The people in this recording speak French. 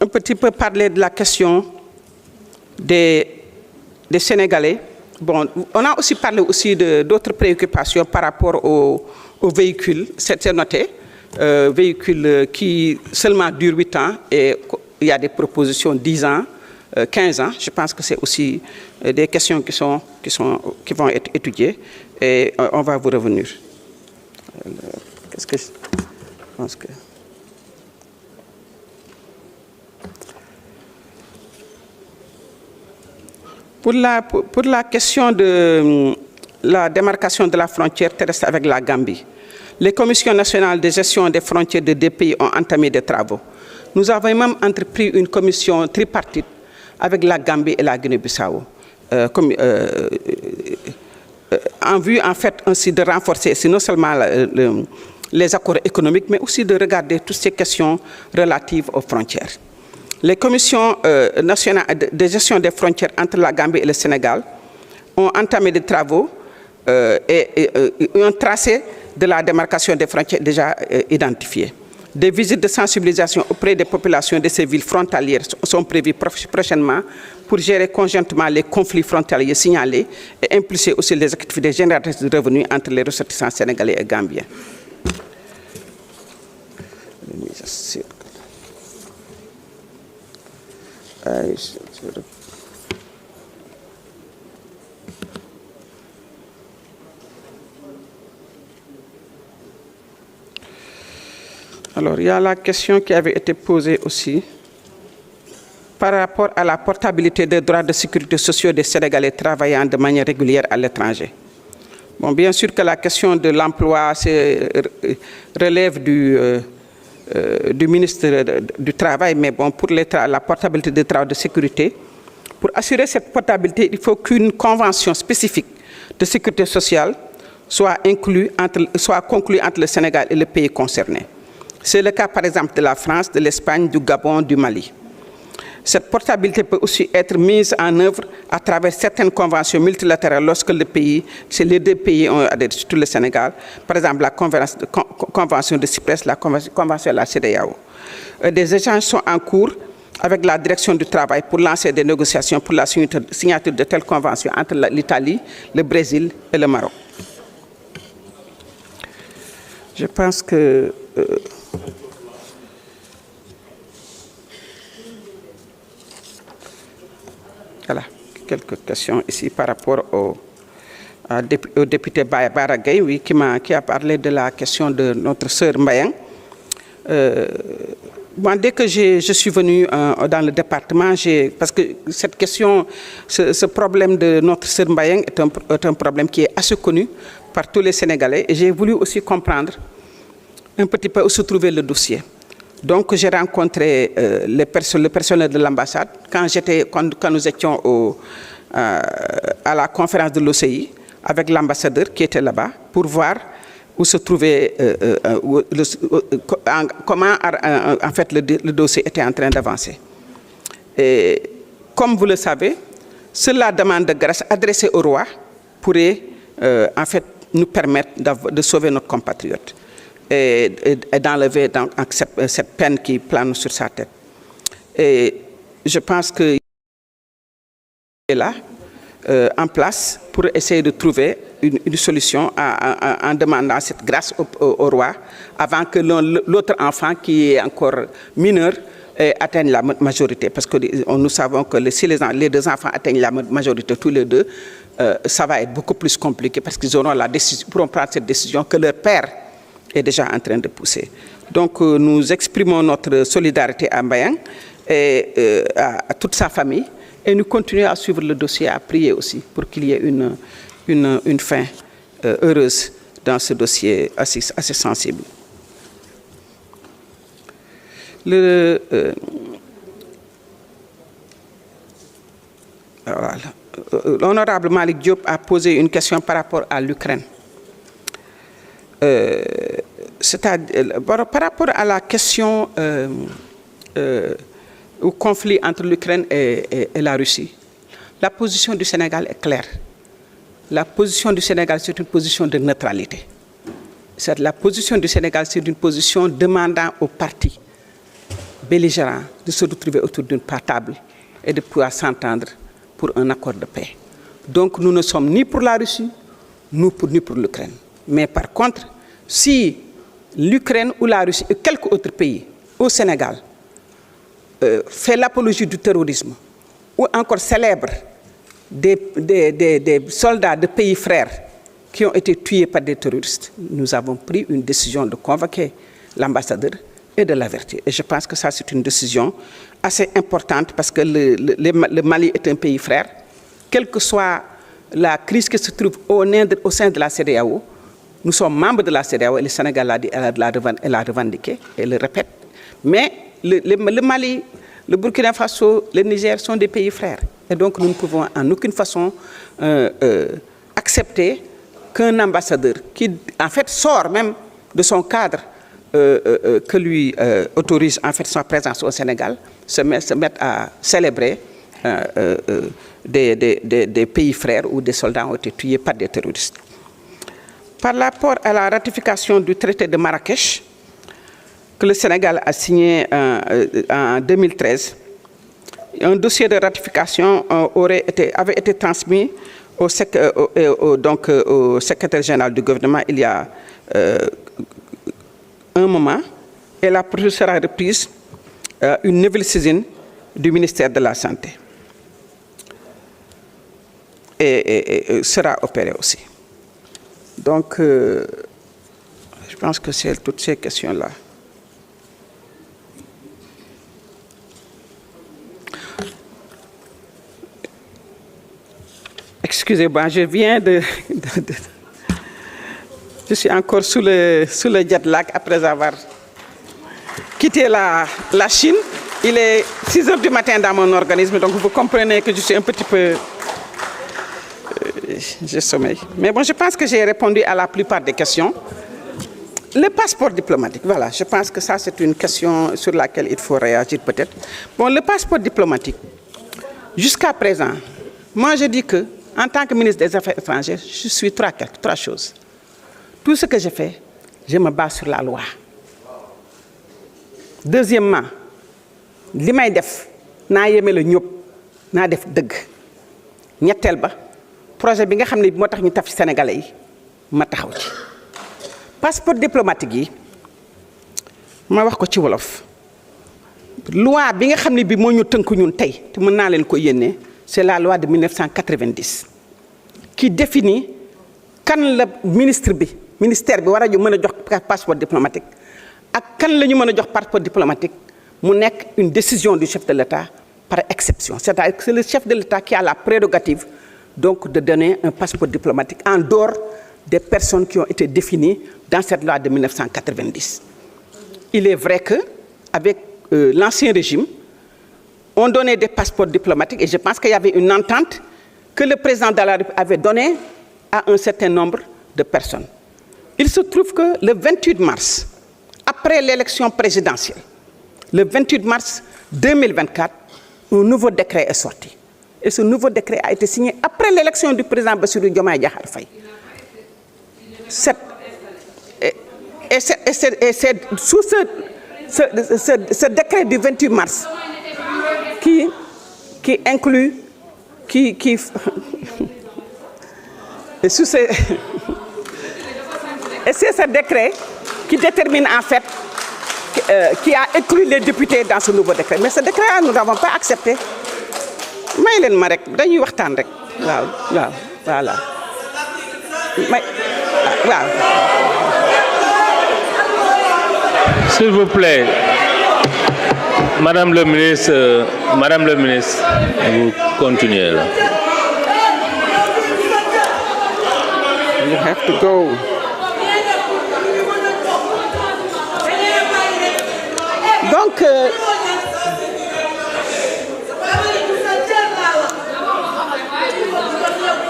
un petit peu parler de la question des Sénégalais. Bon, on a aussi parlé aussi d'autres préoccupations par rapport aux véhicules, c'est noté, véhicules qui seulement durent 8 ans et il y a des propositions 10 ans, 15 ans. Je pense que c'est aussi des questions qui vont être étudiées et on va vous revenir. Qu'est-ce que je pense que... Pour la question de la démarcation de la frontière terrestre avec la Gambie, les commissions nationales de gestion des frontières des deux pays ont entamé des travaux. Nous avons même entrepris une commission tripartite avec la Gambie et la Guinée-Bissau, en vue en fait ainsi de renforcer non seulement les accords économiques, mais aussi de regarder toutes ces questions relatives aux frontières. Les commissions nationales de gestion des frontières entre la Gambie et le Sénégal ont entamé des travaux et un tracé de la démarcation des frontières déjà identifié. Des visites de sensibilisation auprès des populations de ces villes frontalières sont prévues prochainement pour gérer conjointement les conflits frontaliers signalés et impulser aussi les activités génératrices de revenus entre les ressortissants sénégalais et gambiens. Alors, il y a la question qui avait été posée aussi par rapport à la portabilité des droits de sécurité sociaux des Sénégalais travaillant de manière régulière à l'étranger. Bon, bien sûr que la question de l'emploi relève du ministre du Travail, mais bon, pour la portabilité des droits de sécurité, pour assurer cette portabilité, il faut qu'une convention spécifique de sécurité sociale soit conclue entre le Sénégal et le pays concerné. C'est le cas, par exemple, de la France, de l'Espagne, du Gabon, du Mali. Cette portabilité peut aussi être mise en œuvre à travers certaines conventions multilatérales lorsque les deux pays ont adhéré, surtout le Sénégal. Par exemple, la convention de Cyprès, la convention de la CEDEAO. Des échanges sont en cours avec la direction du travail pour lancer des négociations pour la signature de telles conventions entre l'Italie, le Brésil et le Maroc. Je pense que... voilà, quelques questions ici par rapport au député Baragay, oui, qui a parlé de la question de notre sœur Mbayang. Bon, dès que je suis venu dans le département, parce que cette question, ce problème de notre sœur Mbayang est un problème qui est assez connu par tous les Sénégalais, et j'ai voulu aussi comprendre un petit peu où se trouvait le dossier. Donc, j'ai rencontré le personnel de l'ambassade quand nous étions à la conférence de l'OCI avec l'ambassadeur qui était là-bas pour voir où se trouvait, comment en fait le dossier était en train d'avancer. Et comme vous le savez, seule la demande de grâce adressée au roi pourrait en fait nous permettre de sauver notre compatriote et d'enlever cette peine qui plane sur sa tête. Et je pense qu'il est là, en place, pour essayer de trouver une solution en demandant cette grâce au roi avant que l'autre enfant, qui est encore mineur, atteigne la majorité. Parce que nous savons que si les deux enfants atteignent la majorité tous les deux, ça va être beaucoup plus compliqué parce qu'ils pourront prendre cette décision que leur père est déjà en train de pousser. Donc nous exprimons notre solidarité à Mbayang et à toute sa famille et nous continuons à suivre le dossier, à prier aussi pour qu'il y ait une fin heureuse dans ce dossier assez sensible. L'honorable Malik Diop a posé une question par rapport à l'Ukraine. Par rapport à la question au conflit entre l'Ukraine et la Russie, la position du Sénégal est claire. La position du Sénégal, c'est une position de neutralité. La position du Sénégal, c'est une position demandant aux partis belligérants de se retrouver autour d'une table et de pouvoir s'entendre pour un accord de paix. Donc nous ne sommes ni pour la Russie, ni pour l'Ukraine. Mais par contre, si l'Ukraine ou la Russie ou quelque autre pays au Sénégal fait l'apologie du terrorisme ou encore célèbre des soldats de pays frères qui ont été tués par des terroristes, nous avons pris une décision de convoquer l'ambassadeur et de l'avertir. Et je pense que ça, c'est une décision assez importante parce que le Mali est un pays frère. Quelle que soit la crise qui se trouve au sein de la CEDEAO, nous sommes membres de la CEDEAO et le Sénégal l'a revendiqué et le répète. Mais le Mali, le Burkina Faso, le Niger sont des pays frères. Et donc nous ne pouvons en aucune façon accepter qu'un ambassadeur qui en fait sort même de son cadre que lui autorise en fait sa présence au Sénégal se mette à célébrer des pays frères où des soldats ont été tués par des terroristes. Par rapport à la ratification du traité de Marrakech, que le Sénégal a signé en 2013, un dossier de ratification avait été transmis au secrétaire général du gouvernement il y a un moment, et la procédure sera reprise une nouvelle saisine du ministère de la Santé. Et sera opérée aussi. Donc, je pense que c'est toutes ces questions-là. Excusez-moi, je viens je suis encore sous le jet lag après avoir quitté la Chine. Il est 6 heures du matin dans mon organisme, donc vous comprenez que je suis un petit peu... je sommeille. Mais bon, je pense que j'ai répondu à la plupart des questions. Le passeport diplomatique, voilà, je pense que ça c'est une question sur laquelle il faut réagir peut-être. Bon, le passeport diplomatique, jusqu'à présent, moi je dis que, en tant que ministre des Affaires étrangères, je suis trois choses. Tout ce que je fais, je me base sur la loi. Deuxièmement, li may def naa yemale ñëpp naa def dëgg. ñetteel ba projet bi nga xam ne moo tax ñu taf ci Sénégalais yi ma taxaw ci. Passeport diplomatique yi ma wax ko ci wolof. Loi bi nga xam ne bi moo ñu tënk ñun tey te mën naa leen ko yéene, c'est la loi de 1990 qui définit kan la ministère bi war a ñu mën a jox passeport diplomatique ak kan la ñu mën a jox passeport diplomatique mu nekk une décision du chef de l'État par exception. C'est-à-dire que c'est le chef de l'État qui a la prérogative donc de donner un passeport diplomatique en dehors des personnes qui ont été définies dans cette loi de 1990. Il est vrai qu'avec l'ancien régime, on donnait des passeports diplomatiques et je pense qu'il y avait une entente que le président de la République avait donnée à un certain nombre de personnes. Il se trouve que le 28 mars, après l'élection présidentielle, le 28 mars 2024, un nouveau décret est sorti. Et ce nouveau décret a été signé après l'élection du président Bassirou Diomaye Diakhar Faye. Et c'est sous ce décret du 28 mars qui inclut, et c'est ce décret qui détermine en fait, qui a inclus les députés dans ce nouveau décret. Mais ce décret-là, nous n'avons pas accepté. may leen ma rek dañuy waxtaan rek waaw voilà waaw. S'il vous plaît, Madame le ministre, vous continuez là. You have to go. Donc